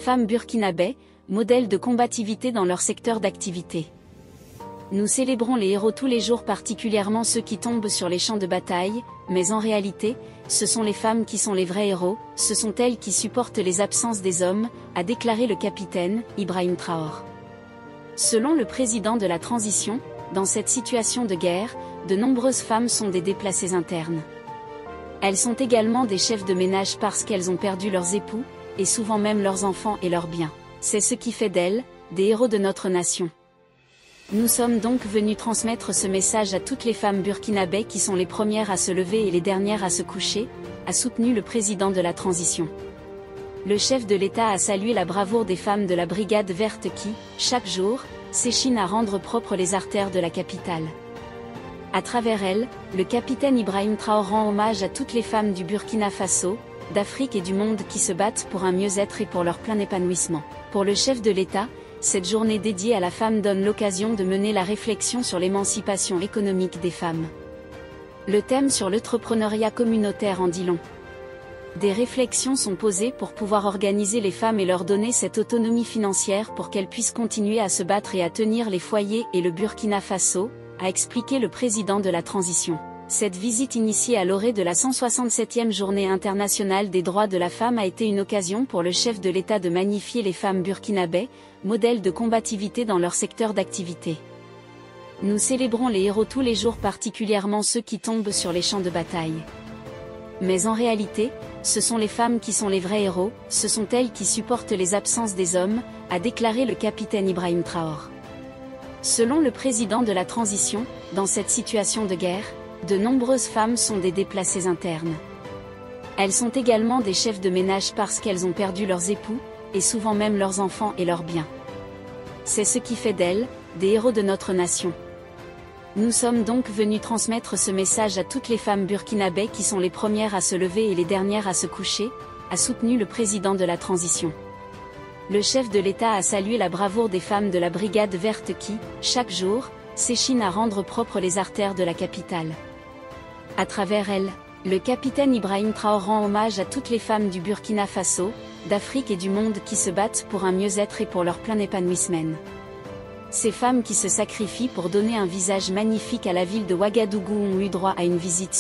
Femmes burkinabais, modèles de combativité dans leur secteur d'activité. Nous célébrons les héros tous les jours, particulièrement ceux qui tombent sur les champs de bataille, mais en réalité, ce sont les femmes qui sont les vrais héros, ce sont elles qui supportent les absences des hommes, a déclaré le capitaine Ibrahim Traoré. Selon le président de la transition, dans cette situation de guerre, de nombreuses femmes sont des déplacées internes. Elles sont également des chefs de ménage parce qu'elles ont perdu leurs époux, et souvent même leurs enfants et leurs biens. C'est ce qui fait d'elles, des héros de notre nation. Nous sommes donc venus transmettre ce message à toutes les femmes burkinabais qui sont les premières à se lever et les dernières à se coucher, a soutenu le président de la transition. Le chef de l'État a salué la bravoure des femmes de la Brigade verte qui, chaque jour, s'échinent à rendre propres les artères de la capitale. À travers elles, le capitaine Ibrahim Traoré rend hommage à toutes les femmes du Burkina Faso, d'Afrique et du monde qui se battent pour un mieux-être et pour leur plein épanouissement. Pour le chef de l'État, cette journée dédiée à la femme donne l'occasion de mener la réflexion sur l'émancipation économique des femmes. Le thème sur l'entrepreneuriat communautaire en dit long. Des réflexions sont posées pour pouvoir organiser les femmes et leur donner cette autonomie financière pour qu'elles puissent continuer à se battre et à tenir les foyers et le Burkina Faso, a expliqué le président de la transition. Cette visite initiée à l'orée de la 167e Journée internationale des droits de la femme a été une occasion pour le chef de l'État de magnifier les femmes burkinabais, modèles de combativité dans leur secteur d'activité. Nous célébrons les héros tous les jours, particulièrement ceux qui tombent sur les champs de bataille. Mais en réalité, ce sont les femmes qui sont les vrais héros, ce sont elles qui supportent les absences des hommes, a déclaré le capitaine Ibrahim Traoré. Selon le président de la transition, dans cette situation de guerre, de nombreuses femmes sont des déplacées internes. Elles sont également des chefs de ménage parce qu'elles ont perdu leurs époux, et souvent même leurs enfants et leurs biens. C'est ce qui fait d'elles, des héros de notre nation. Nous sommes donc venus transmettre ce message à toutes les femmes burkinabais qui sont les premières à se lever et les dernières à se coucher, a soutenu le président de la transition. Le chef de l'État a salué la bravoure des femmes de la Brigade verte qui, chaque jour, s'échinent à rendre propres les artères de la capitale. À travers elles, le capitaine Ibrahim Traoré rend hommage à toutes les femmes du Burkina Faso, d'Afrique et du monde qui se battent pour un mieux-être et pour leur plein épanouissement. Ces femmes qui se sacrifient pour donner un visage magnifique à la ville de Ouagadougou ont eu droit à une visite